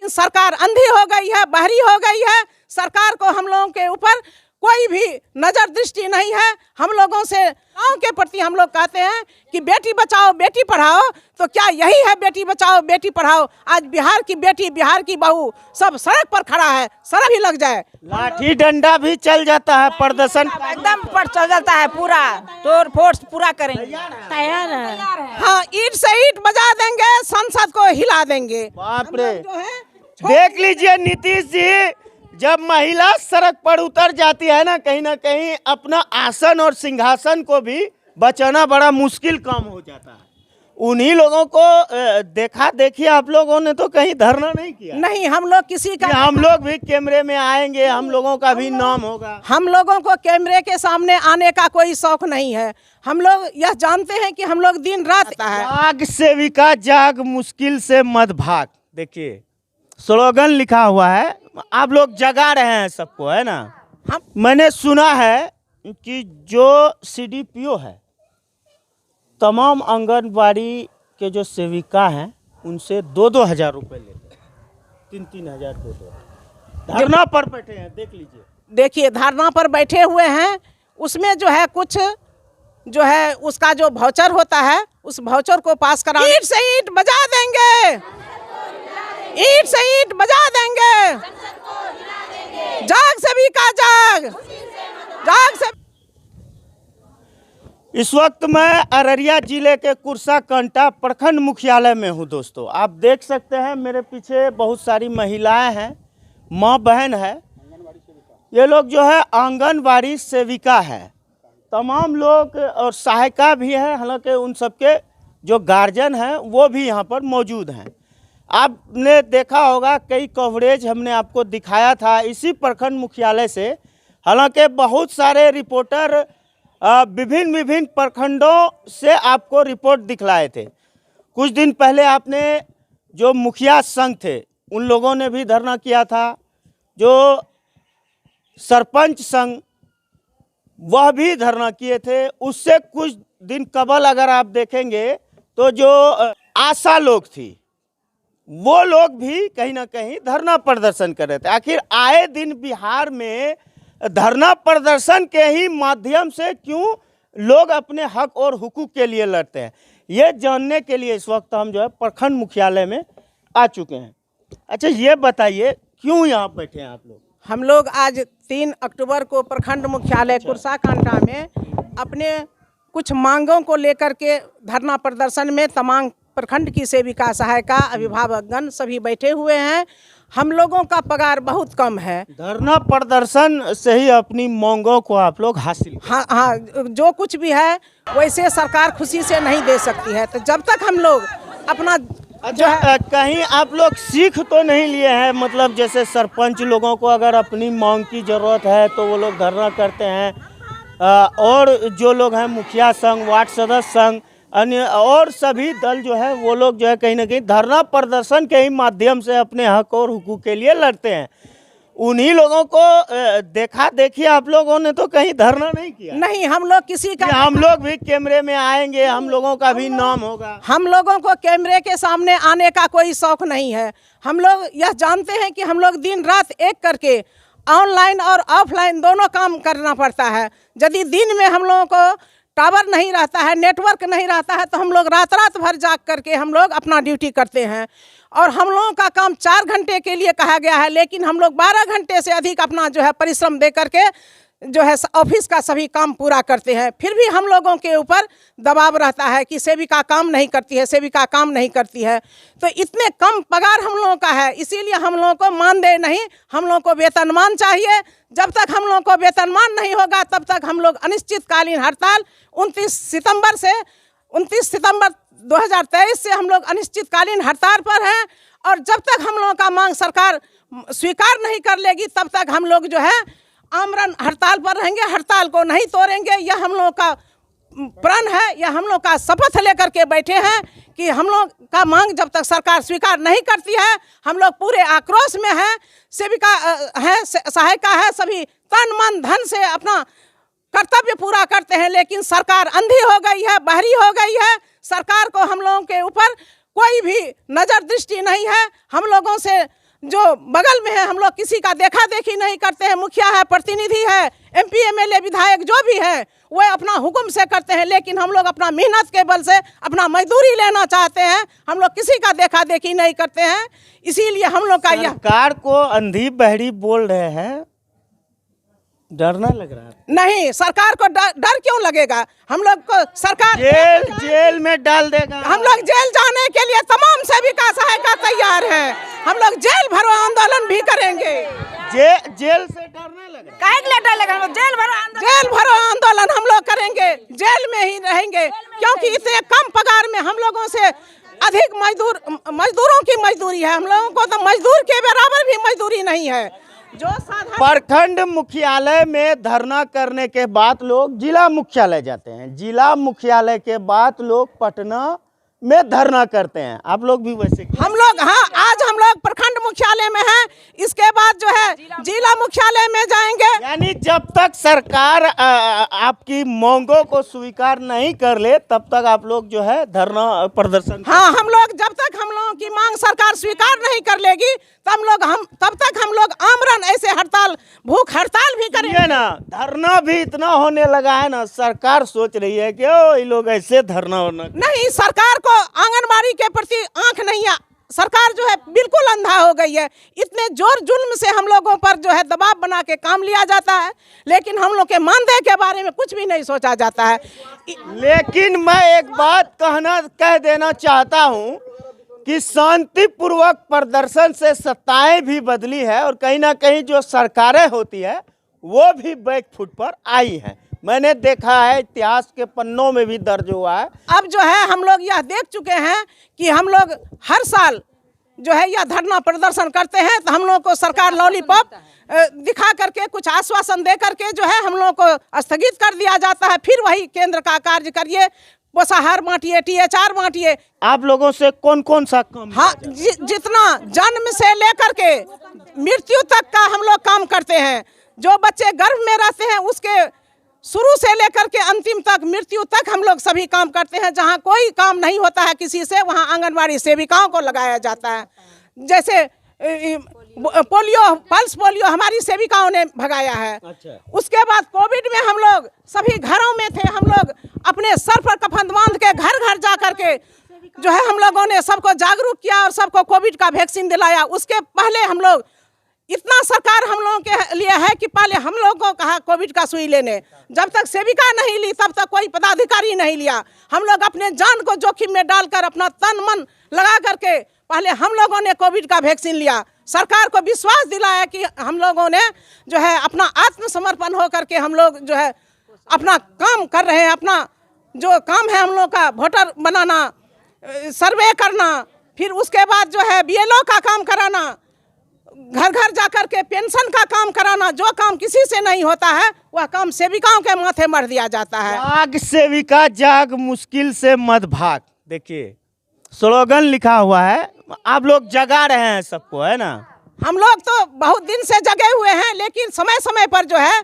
सरकार अंधी हो गई है, बहरी हो गई है। सरकार को हम लोगों के ऊपर कोई भी नजर दृष्टि नहीं है। हम लोगों से गाँव के प्रति हम लोग कहते हैं कि बेटी बचाओ बेटी पढ़ाओ, तो क्या यही है बेटी बचाओ बेटी पढ़ाओ? आज बिहार की बेटी, बिहार की बहू सब सड़क पर खड़ा है, सड़क ही लग जाए, लाठी डंडा भी चल जाता है, प्रदर्शन एकदम पर चल जाता है, पूरा तोड़ फोड़ पूरा करेंगे, तैयार है। हाँ, ईंट से ईंट बजा देंगे, संसद को हिला देंगे। बाप रे, जो है देख लीजिए नीतीश जी, जब महिला सड़क पर उतर जाती है ना कहीं अपना आसन और सिंहासन को भी बचाना बड़ा मुश्किल काम हो जाता है। उन्हीं लोगों को देखा देखिए आप लोगों ने तो कहीं धरना नहीं किया। नहीं, हम लोग किसी का, हम लोग भी कैमरे में आएंगे, हम लोगों का भी नाम होगा। हम लोगों को कैमरे के सामने आने का कोई शौक नहीं है। हम लोग यह जानते हैं कि हम लोग दिन रात जाग सेविका जाग, मुश्किल से मत भाग। देखिए स्लोगन लिखा हुआ है, आप लोग जगा रहे हैं सबको, है ना। मैंने सुना है कि जो सीडीपीओ है, तमाम आंगनबाड़ी के जो सेविका हैं उनसे 2-2 हज़ार रुपये लेते हैं, 3-3 हज़ार, 2-2 धरना पर बैठे हैं। देख लीजिए, देखिए धरना पर बैठे हुए हैं, उसमें जो है कुछ जो है उसका जो वाउचर होता है, उस वाउचर को पास करा, ईंट से ईंट बजा देंगे, ईंट से ईंट बजा देंगे, जाग सेविका जाग, जाग से। इस वक्त मैं अररिया जिले के कुर्साकांटा प्रखंड मुख्यालय में हूं दोस्तों। आप देख सकते हैं मेरे पीछे बहुत सारी महिलाएं हैं, माँ बहन है। ये लोग जो है आंगनबाड़ी सेविका है, तमाम लोग और सहायिका भी है, हालांकि उन सबके जो गार्जियन हैं वो भी यहाँ पर मौजूद हैं। आपने देखा होगा कई कवरेज हमने आपको दिखाया था इसी प्रखंड मुख्यालय से। हालांकि बहुत सारे रिपोर्टर विभिन्न प्रखंडों से आपको रिपोर्ट दिखलाए थे। कुछ दिन पहले आपने जो मुखिया संघ थे उन लोगों ने भी धरना किया था, जो सरपंच संघ वह भी धरना किए थे। उससे कुछ दिन कबल अगर आप देखेंगे तो जो आशा लोग थी वो लोग भी कहीं ना कहीं धरना प्रदर्शन कर रहे थे। आखिर आए दिन बिहार में धरना प्रदर्शन के ही माध्यम से क्यों लोग अपने हक और हुकूक के लिए लड़ते हैं, ये जानने के लिए इस वक्त हम जो है प्रखंड मुख्यालय में आ चुके हैं। अच्छा, ये बताइए क्यों यहाँ बैठे हैं आप लोग? हम लोग आज 3 अक्टूबर को प्रखंड मुख्यालय कुर्साकांटा में अपने कुछ मांगों को लेकर के धरना प्रदर्शन में तमाम प्रखंड की सेविका, सहायिका, अभिभावकगण सभी बैठे हुए हैं। हम लोगों का पगार बहुत कम है। धरना प्रदर्शन से ही अपनी मांगों को आप लोग हासिल, हाँ, जो कुछ भी है वैसे सरकार खुशी से नहीं दे सकती है। तो जब तक हम लोग अपना जो है, कहीं आप लोग सीख तो नहीं लिए हैं, मतलब जैसे सरपंच लोगों को अगर अपनी मांग की ज़रूरत है तो वो लोग धरना करते हैं, और जो लोग हैं मुखिया संघ, वार्ड सदस्य संघ, अन्य और सभी दल जो है वो लोग जो है कहीं ना कहीं धरना प्रदर्शन के ही माध्यम से अपने हक और हुकूक के लिए लड़ते हैं। उन्हीं लोगों को देखा देखिए आप लोगों ने तो कहीं धरना नहीं किया। नहीं, हम लोग किसी का, हम लोग भी कैमरे में आएंगे, हम लोगों का भी नाम होगा। हम लोगों को कैमरे के सामने आने का कोई शौक नहीं है। हम लोग यह जानते हैं कि हम लोग दिन रात एक करके ऑनलाइन और ऑफलाइन दोनों काम करना पड़ता है। यदि दिन में हम लोगों को टावर नहीं रहता है, नेटवर्क नहीं रहता है, तो हम लोग रात रात भर जाग करके हम लोग अपना ड्यूटी करते हैं। और हम लोगों का काम 4 घंटे के लिए कहा गया है, लेकिन हम लोग 12 घंटे से अधिक अपना जो है परिश्रम दे करके जो है ऑफिस का सभी काम पूरा करते हैं। फिर भी हम लोगों के ऊपर दबाव रहता है कि सेविका काम नहीं करती है, सेविका काम नहीं करती है। तो इतने कम पगार हम लोगों का है, इसीलिए हम लोगों को मानदेय नहीं, हम लोगों को वेतनमान चाहिए। जब तक हम लोगों को वेतनमान नहीं होगा तब तक हम लोग अनिश्चितकालीन हड़ताल 29 सितंबर 2023 से हम लोग अनिश्चितकालीन हड़ताल पर हैं। और जब तक हम लोगों का मांग सरकार स्वीकार नहीं कर लेगी तब तक हम लोग जो है आमरण हड़ताल पर रहेंगे, हड़ताल को नहीं तोड़ेंगे। यह हम लोगों का प्रण है, यह हम लोग का शपथ लेकर के बैठे हैं कि हम लोग का मांग जब तक सरकार स्वीकार नहीं करती है हम लोग पूरे आक्रोश में हैं। सेविका है, सहायिका है, सभी तन मन धन से अपना कर्तव्य पूरा करते हैं, लेकिन सरकार अंधी हो गई है, बहरी हो गई है। सरकार को हम लोगों के ऊपर कोई भी नज़र दृष्टि नहीं है। हम लोगों से जो बगल में है हम लोग किसी का देखा देखी नहीं करते हैं। मुखिया है, प्रतिनिधि है, MP MLA विधायक जो भी है वो अपना हुक्म से करते हैं, लेकिन हम लोग अपना मेहनत के बल से अपना मजदूरी लेना चाहते हैं। हम लोग किसी का देखा देखी नहीं करते हैं, इसीलिए हम लोग का यह सरकार को अंधी बहरी बोल रहे हैं, डरना लग रहा है? नहीं, सरकार को डर क्यों लगेगा? हम लोग को सरकार जेल में डाल देगा। हम लोग जेल जाने के लिए तमाम सेविका सहायिका तैयार हैं। हम लोग जेल भरो आंदोलन भी करेंगे। जेल से डरने लगा? काहे के लिए डर लगा? जेल भरो आंदोलन हम लोग करेंगे, जेल में ही रहेंगे, क्योंकि इतने कम पगार में हम लोगों से अधिक मजदूरों की मजदूरी है। हम लोगों को तो मजदूर के बराबर भी मजदूरी नहीं है। जो प्रखंड मुख्यालय में धरना करने के बाद लोग जिला मुख्यालय जाते हैं, जिला मुख्यालय के बाद लोग पटना में धरना करते हैं। आप लोग भी वैसे? हम लोग, हाँ, आज हम लोग प्रखंड मुख्यालय में हैं, इसके बाद जो है जिला मुख्यालय में जाएंगे। यानी जब तक सरकार आपकी मांगों को स्वीकार नहीं कर ले तब तक आप लोग जो है धरना प्रदर्शन? हाँ, हम लोग जब तक हम लोगों की मांग सरकार स्वीकार नहीं कर लेगी तब तक हम लोग आमरण ऐसे हड़ताल, भूख हड़ताल भी करेंगे ना। धरना भी इतना होने लगा है ना, सरकार सोच रही है कि ओ ये लोग ऐसे धरना होना नहीं। सरकार को आंगनबाड़ी के प्रति आंख नहीं है, सरकार जो है बिल्कुल अंधा हो गई है। इतने जोर जुल्म से हम लोगों पर जो है दबाव बना के काम लिया जाता है, लेकिन हम लोग के मानदेय के बारे में कुछ भी नहीं सोचा जाता है। लेकिन मैं एक बात कह देना चाहता हूं कि शांतिपूर्वक प्रदर्शन से सत्ताएं भी बदली है और कहीं ना कहीं जो सरकारें होती है वो भी बैकफुट पर आई है। मैंने देखा है, इतिहास के पन्नों में भी दर्ज हुआ है। अब जो है हम लोग यह देख चुके हैं कि हम लोग हर साल जो है यह धरना प्रदर्शन करते हैं, तो हम लोग को सरकार लॉलीपॉप दिखा करके कुछ आश्वासन दे करके जो है हम लोग को स्थगित कर दिया जाता है। फिर वही केंद्र का कार्य करिए, पोषाहार बांटिए, THR बांटिए। आप लोगों से कौन कौन सा काम? हाँ, जितना जन्म से लेकर के मृत्यु तक का हम लोग काम करते हैं। जो बच्चे गर्भ में रहते हैं उसके शुरू से लेकर के अंतिम तक, मृत्यु तक हम लोग सभी काम करते हैं। जहाँ कोई काम नहीं होता है किसी से, वहाँ आंगनबाड़ी सेविकाओं को लगाया जाता है। जैसे पल्स पोलियो हमारी सेविकाओं ने भगाया है। अच्छा। उसके बाद कोविड में हम लोग सभी घरों में थे, हम लोग अपने सर पर कफन बांध के घर घर जा करके जो है हम लोगों ने सबको जागरूक किया और सबको कोविड का वैक्सीन दिलाया। उसके पहले हम लोग, इतना सरकार हम लोगों के लिए है कि पहले हम लोगों को कहा कोविड का सुई लेने, जब तक सेविका नहीं ली तब तक कोई पदाधिकारी नहीं लिया। हम लोग अपने जान को जोखिम में डालकर, अपना तन मन लगा करके पहले हम लोगों ने कोविड का वैक्सीन लिया। सरकार को विश्वास दिलाया कि हम लोगों ने जो है अपना आत्मसमर्पण हो करके हम लोग जो है अपना काम कर रहे हैं। अपना जो काम है हम लोग का, वोटर बनाना, सर्वे करना, फिर उसके बाद जो है BLO का काम कराना, घर घर जाकर के पेंशन का काम कराना। जो काम किसी से नहीं होता है वह काम सेविकाओं के माथे मर दिया जाता है। जाग सेविका जाग, मुश्किल से मत भाग। देखिए स्लोगन लिखा हुआ है, आप लोग जगा रहे हैं सबको, है ना? हम लोग तो बहुत दिन से जगे हुए हैं, लेकिन समय समय पर जो है,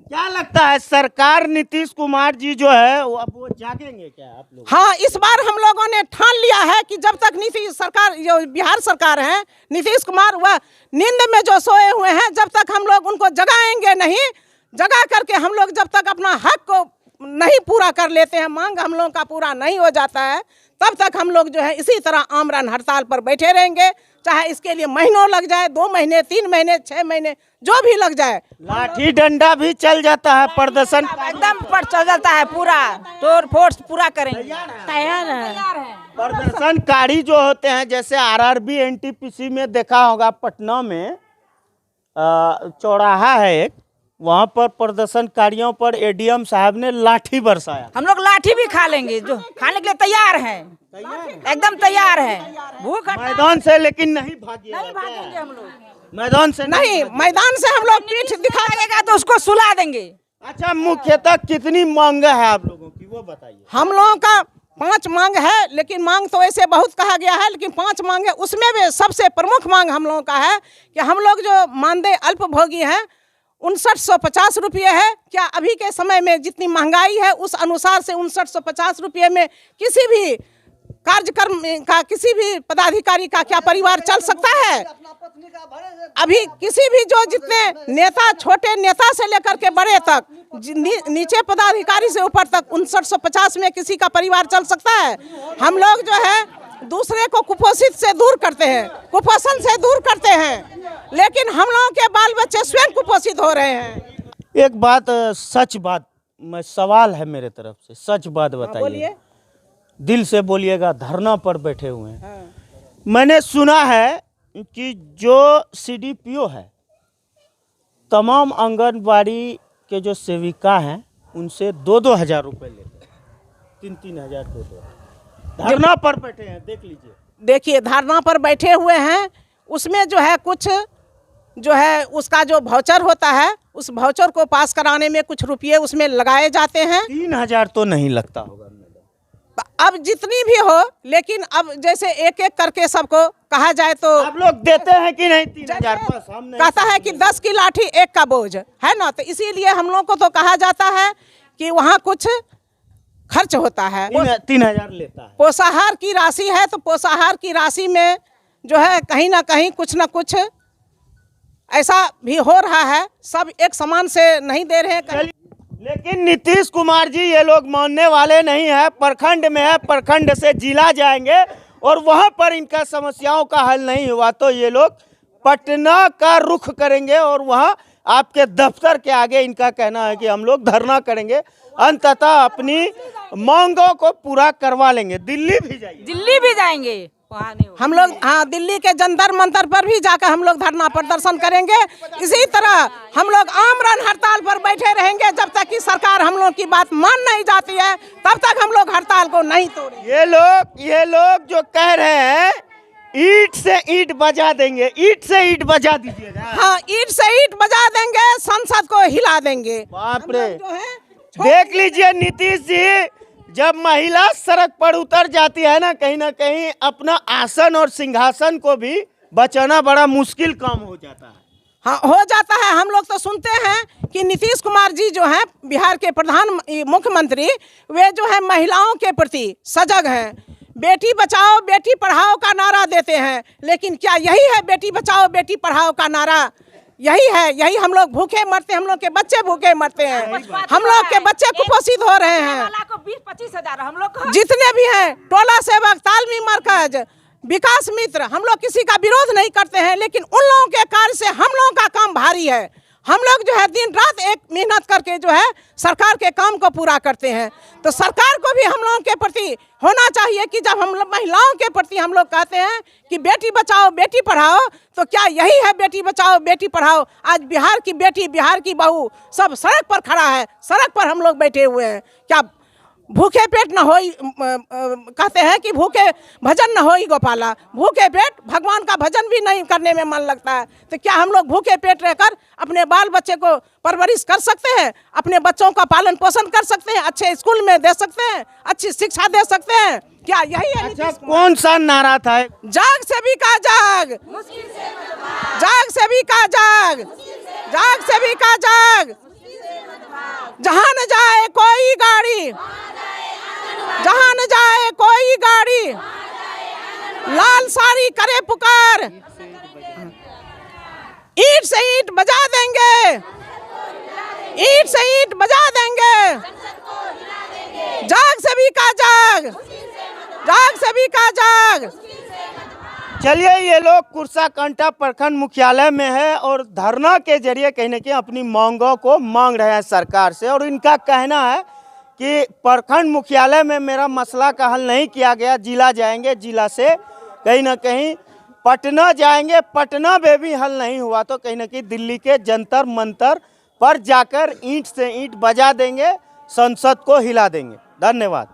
क्या लगता है सरकार नीतीश कुमार जी जो है वो जागेंगे क्या आप लोग? हाँ, इस बार हम लोगों ने ठान लिया है कि जब तक नीतीश सरकार, जो बिहार सरकार है, नीतीश कुमार वह नींद में जो सोए हुए हैं, जब तक हम लोग उनको जगाएंगे नहीं। जगा करके हम लोग जब तक अपना हक को नहीं पूरा कर लेते हैं, मांग हम लोगों का पूरा नहीं हो जाता है, तब तक हम लोग जो है इसी तरह आमरण हड़ताल पर बैठे रहेंगे। चाहे इसके लिए महीनों लग जाए, 2 महीने, 3 महीने, 6 महीने, जो भी लग जाए। लाठी डंडा भी चल जाता है, प्रदर्शन एकदम पर चल जाता है, पूरा तोड़ फोड़ पूरा करेंगे, तैयार है। प्रदर्शनकारी जो होते हैं, जैसे RRB NTPC में देखा होगा, पटना में चौराहा है एक, वहाँ पर प्रदर्शनकारियों पर ADM साहब ने लाठी बरसाया। हम लोग लाठी भी खा लेंगे, जो खाने के लिए तैयार है, एकदम तैयार है। भूख मैदान से लेकिन नहीं भागेंगे हम लोग, मैदान से नहीं, मैदान से हम लोग पीठ दिखा देगा तो उसको सुला देंगे। अच्छा, मुख्यतः कितनी मांग है आप लोगों की वो बताइए? हम लोगों का 5 मांग है, लेकिन मांग तो ऐसे बहुत कहा गया है, लेकिन 5 मांग है। उसमें भी सबसे प्रमुख मांग हम लोगों का है कि हम लोग जो मानदेय अल्पभोगी हैं 5950 रुपये है। क्या अभी के समय में जितनी महंगाई है उस अनुसार से 5950 रुपये में किसी भी कार्यक्रम का किसी भी पदाधिकारी का क्या परिवार चल सकता है? अभी किसी भी जो जितने नेता, छोटे नेता से लेकर के बड़े तक, नीचे पदाधिकारी से ऊपर तक 5950 में किसी का परिवार चल सकता है? हम लोग जो है दूसरे को कुपोषित से दूर करते हैं, कुपोषण से दूर करते हैं, लेकिन हम लोगों के बाल बच्चे स्वयं कुपोषित हो रहे हैं। एक बात, सच बात, मैं सवाल है मेरे तरफ से, सच बात बताइए, बोलिए, दिल से बोलिएगा। धरना पर बैठे हुए हैं, हाँ। मैंने सुना है कि जो CDPO है, तमाम आंगनबाड़ी के जो सेविका हैं उनसे 2-2 हज़ार रुपये लेते हैं, 3-3 हज़ार, 2-2। धरना पर बैठे हैं, देख लीजिए। देखिए, धरना पर बैठे हुए हैं, उसमें जो है कुछ जो है उसका जो वाउचर होता है, उस वाउचर को पास कराने में कुछ रुपये उसमें लगाए जाते हैं। 3 हज़ार तो नहीं लगता होगा। अब जितनी भी हो, लेकिन अब जैसे एक एक करके सबको कहा जाए तो आप लोग देते हैं कि नहीं? 3 हज़ार कहता है कि 10 की लाठी 1 का बोझ है ना, तो इसीलिए हम लोग को तो कहा जाता है कि वहाँ कुछ खर्च होता है। 3 हज़ार लेता है। पोषाहार की राशि है, तो पोषाहार की राशि में जो है कहीं ना कहीं कुछ ना कुछ ऐसा भी हो रहा है, सब एक समान से नहीं दे रहे हैं। लेकिन नीतीश कुमार जी ये लोग मानने वाले नहीं है। प्रखंड में है, प्रखंड से जिला जाएंगे और वहां पर इनका समस्याओं का हल नहीं हुआ तो ये लोग पटना का रुख करेंगे और वहां आपके दफ्तर के आगे इनका कहना है कि हम लोग धरना करेंगे, अंततः अपनी मांगों को पूरा करवा लेंगे। दिल्ली भी जाएंगे, हम लोग, हाँ, दिल्ली के जंतर मंतर पर भी जाकर हम लोग धरना प्रदर्शन करेंगे। इसी तरह हम लोग आमरण हड़ताल पर बैठे रहेंगे जब तक कि सरकार हम लोग की बात मान नहीं जाती है, तब तक हम लोग हड़ताल को नहीं तोड़ेंगे। ये लोग जो कह रहे हैं ईंट से ईंट बजा देंगे, ईंट से ईंट बजा दीजिएगा। हाँ, ईंट से ईंट बजा देंगे, संसद को हिला देंगे। बाप रे, देख लीजिए नीतीश जी, जब महिला सड़क पर उतर जाती है ना कहीं अपना आसन और सिंहासन को भी बचाना बड़ा मुश्किल काम हो जाता है। हाँ, हो जाता है। हम लोग तो सुनते हैं कि नीतीश कुमार जी जो हैं बिहार के प्रधान मुख्यमंत्री, वे जो है महिलाओं के प्रति सजग हैं, बेटी बचाओ बेटी पढ़ाओ का नारा देते हैं। लेकिन क्या यही है बेटी बचाओ बेटी पढ़ाओ का नारा? यही है? यही हम लोग भूखे मरते, हम लोग के बच्चे भूखे मरते हैं, हम लोग के बच्चे कुपोषित हो रहे हैं। 20-25 हज़ार हम लोग जितने भी हैं, टोला सेवक, तालमी मरकज, विकास मित्र, हम लोग किसी का विरोध नहीं करते हैं, लेकिन उन लोगों के कार्य से हम लोगों का काम भारी है। हम लोग जो है दिन रात एक मेहनत करके जो है सरकार के काम को पूरा करते हैं। तो सरकार को भी हम लोगों के प्रति होना चाहिए कि जब हम महिलाओं के प्रति हम लोग कहते हैं कि बेटी बचाओ बेटी पढ़ाओ, तो क्या यही है बेटी बचाओ बेटी पढ़ाओ? आज बिहार की बेटी, बिहार की बहू सब सड़क पर खड़ा है, सड़क पर हम लोग बैठे हुए हैं। क्या भूखे पेट न होई, कहते हैं कि भूखे भजन न होई गोपाला, भूखे पेट भगवान का भजन भी नहीं करने में मन लगता है। तो क्या हम लोग भूखे पेट रहकर अपने बाल बच्चे को परवरिश कर सकते हैं, अपने बच्चों का पालन पोषण कर सकते हैं, अच्छे स्कूल में दे सकते हैं, अच्छी शिक्षा दे सकते हैं? क्या यही है? अच्छा, कौन सा नारा था? जाग सभी का जाग, जाग सभी का जाग, जाग सभी का जाग, जहाँ न जाए कोई गाड़ी, जहाँ न जाए कोई गाड़ी, लाल साड़ी करे पुकार, ईंट से ईंट बजा देंगे, ईंट से ईंट बजा देंगे, जाग सभी का जाग, जाग सभी का जाग। चलिए, ये लोग कुर्सा कांटा प्रखंड मुख्यालय में है और धरना के जरिए कहीं न कहीं अपनी मांगों को मांग रहे हैं सरकार से। और इनका कहना है कि प्रखंड मुख्यालय में मेरा मसला का हल नहीं किया गया, जिला जाएंगे, जिला से कहीं न कहीं पटना जाएंगे, पटना में भी हल नहीं हुआ तो कहीं न कहीं दिल्ली के जंतर मंतर पर जाकर ईंट से ईंट बजा देंगे, संसद को हिला देंगे। धन्यवाद।